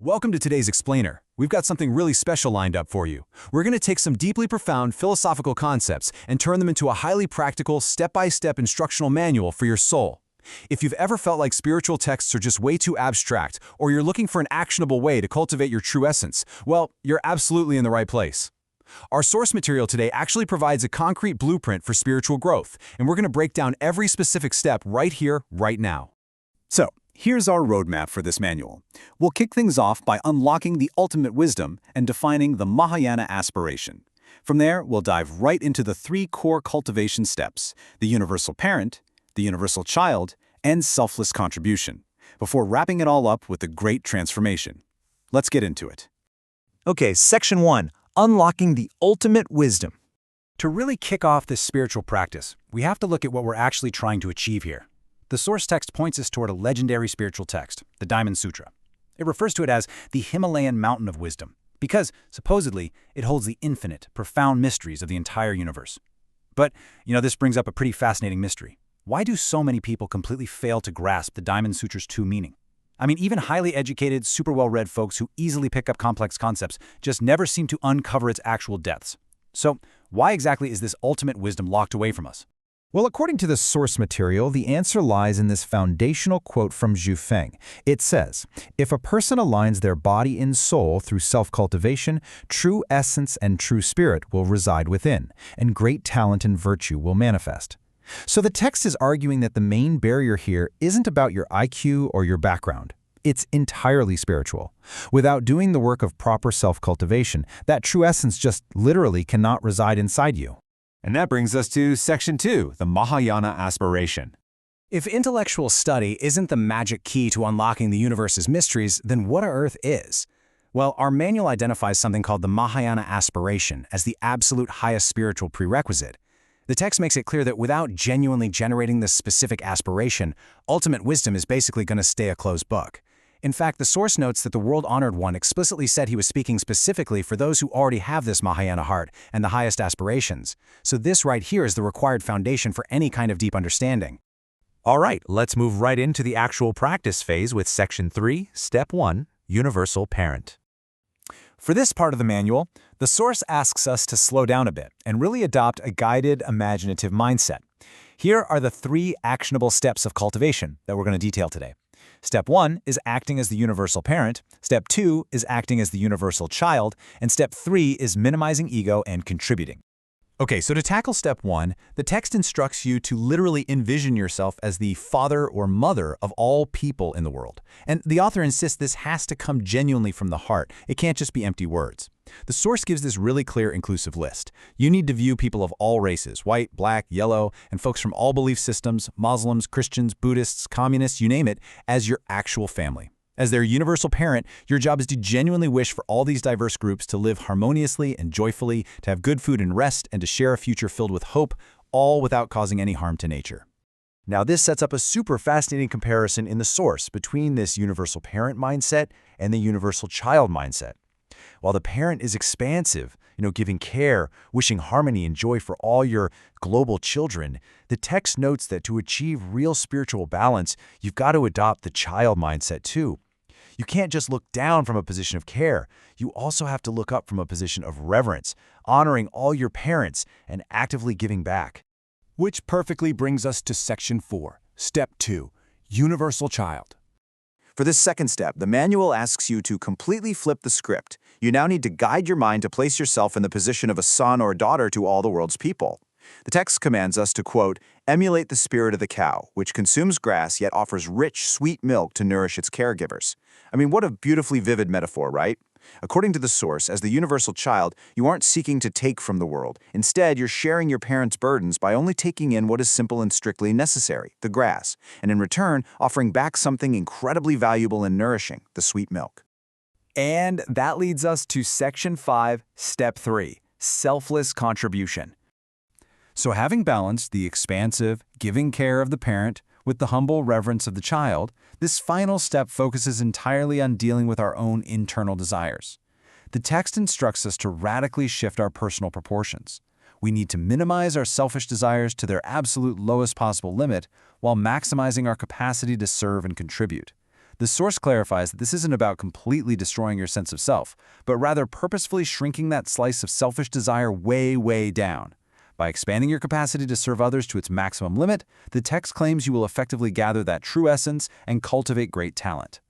Welcome to today's Explainer. We've got something really special lined up for you. We're going to take some deeply profound philosophical concepts and turn them into a highly practical, step-by-step instructional manual for your soul. If you've ever felt like spiritual texts are just way too abstract, or you're looking for an actionable way to cultivate your true essence, well, you're absolutely in the right place. Our source material today actually provides a concrete blueprint for spiritual growth, and we're going to break down every specific step right here, right now. So, here's our roadmap for this manual. We'll kick things off by unlocking the ultimate wisdom and defining the Mahayana aspiration. From there, we'll dive right into the three core cultivation steps: the universal parent, the universal child, and selfless contribution, before wrapping it all up with the great transformation. Let's get into it. Okay, Section 1, Unlocking the Ultimate Wisdom. To really kick off this spiritual practice, we have to look at what we're actually trying to achieve here. The source text points us toward a legendary spiritual text, the Diamond Sutra. It refers to it as the Himalayan Mountain of Wisdom, because, supposedly, it holds the infinite, profound mysteries of the entire universe. But, this brings up a pretty fascinating mystery. Why do so many people completely fail to grasp the Diamond Sutra's true meaning? I mean, even highly educated, super well-read folks who easily pick up complex concepts just never seem to uncover its actual depths. So, why exactly is this ultimate wisdom locked away from us? Well, according to the source material, the answer lies in this foundational quote from Zhu Feng. It says, "If a person aligns their body and soul through self-cultivation, true essence and true spirit will reside within, and great talent and virtue will manifest." So the text is arguing that the main barrier here isn't about your IQ or your background. It's entirely spiritual. Without doing the work of proper self-cultivation, that true essence just literally cannot reside inside you. And that brings us to Section 2, the Mahayana aspiration. If intellectual study isn't the magic key to unlocking the universe's mysteries, then what on earth is? Well, our manual identifies something called the Mahayana aspiration as the absolute highest spiritual prerequisite. The text makes it clear that without genuinely generating this specific aspiration, ultimate wisdom is basically going to stay a closed book. In fact, the source notes that the world-honored one explicitly said he was speaking specifically for those who already have this Mahayana heart and the highest aspirations. So this right here is the required foundation for any kind of deep understanding. All right, let's move right into the actual practice phase with Section 3, Step 1, Universal Parent. For this part of the manual, the source asks us to slow down a bit and really adopt a guided, imaginative mindset. Here are the three actionable steps of cultivation that we're going to detail today. Step 1 is acting as the universal parent, Step 2 is acting as the universal child, and Step 3 is minimizing ego and contributing. Okay, so to tackle Step 1, the text instructs you to literally envision yourself as the father or mother of all people in the world. And the author insists this has to come genuinely from the heart. It can't just be empty words. The source gives this really clear, inclusive list. You need to view people of all races, white, black, yellow, and folks from all belief systems, Muslims, Christians, Buddhists, communists, you name it, as your actual family. As their universal parent, your job is to genuinely wish for all these diverse groups to live harmoniously and joyfully, to have good food and rest, and to share a future filled with hope, all without causing any harm to nature. Now, this sets up a super fascinating comparison in the source between this universal parent mindset and the universal child mindset. While the parent is expansive, giving care, wishing harmony and joy for all your global children, the text notes that to achieve real spiritual balance, you've got to adopt the child mindset too. You can't just look down from a position of care. You also have to look up from a position of reverence, honoring all your parents and actively giving back. Which perfectly brings us to Section 4, Step 2, Universal Child. For this second step, the manual asks you to completely flip the script. You now need to guide your mind to place yourself in the position of a son or daughter to all the world's people. The text commands us to, quote, emulate the spirit of the cow, which consumes grass yet offers rich, sweet milk to nourish its caregivers. I mean, what a beautifully vivid metaphor, right? According to the source, as the universal child, you aren't seeking to take from the world. Instead, you're sharing your parents' burdens by only taking in what is simple and strictly necessary, the grass, and in return, offering back something incredibly valuable and nourishing, the sweet milk. And that leads us to Section 5, Step 3, Selfless Contribution. So having balanced the expansive, giving care of the parent with the humble reverence of the child, this final step focuses entirely on dealing with our own internal desires. The text instructs us to radically shift our personal proportions. We need to minimize our selfish desires to their absolute lowest possible limit while maximizing our capacity to serve and contribute. The source clarifies that this isn't about completely destroying your sense of self, but rather purposefully shrinking that slice of selfish desire way, way down. By expanding your capacity to serve others to its maximum limit, the text claims you will effectively gather that true essence and cultivate great talent.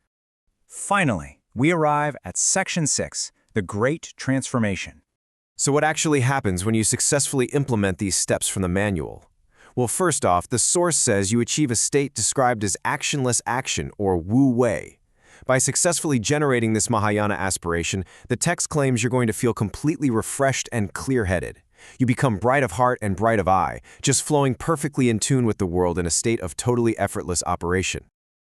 Finally, we arrive at Section 6, the Great Transformation. So what actually happens when you successfully implement these steps from the manual? Well, first off, the source says you achieve a state described as actionless action, or Wu Wei. By successfully generating this Mahayana aspiration, the text claims you're going to feel completely refreshed and clear-headed. You become bright of heart and bright of eye, just flowing perfectly in tune with the world in a state of totally effortless operation.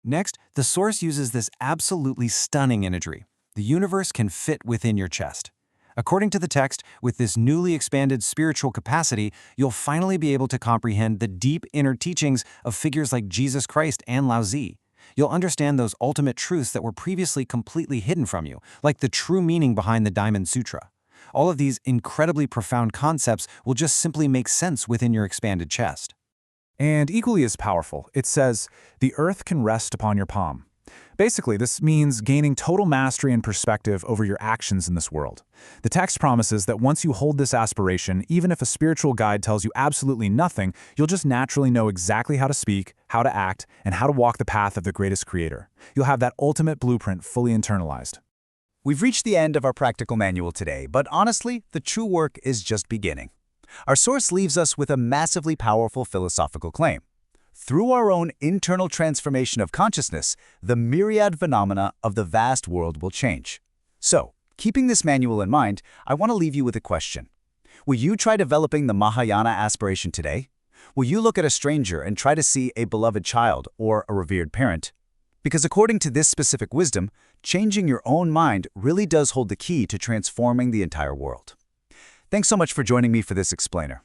Next, the source uses this absolutely stunning imagery. The universe can fit within your chest. According to the text, with this newly expanded spiritual capacity, you'll finally be able to comprehend the deep inner teachings of figures like Jesus Christ and Lao Tzu. You'll understand those ultimate truths that were previously completely hidden from you, like the true meaning behind the Diamond Sutra. All of these incredibly profound concepts will just simply make sense within your expanded chest. And equally as powerful, it says, the earth can rest upon your palm. Basically, this means gaining total mastery and perspective over your actions in this world. The text promises that once you hold this aspiration, even if a spiritual guide tells you absolutely nothing, you'll just naturally know exactly how to speak, how to act, and how to walk the path of the greatest creator. You'll have that ultimate blueprint fully internalized. We've reached the end of our practical manual today, but honestly, the true work is just beginning. Our source leaves us with a massively powerful philosophical claim. Through our own internal transformation of consciousness, the myriad phenomena of the vast world will change. So, keeping this manual in mind, I want to leave you with a question. Will you try developing the Mahayana aspiration today? Will you look at a stranger and try to see a beloved child or a revered parent? Because according to this specific wisdom, changing your own mind really does hold the key to transforming the entire world. Thanks so much for joining me for this explainer.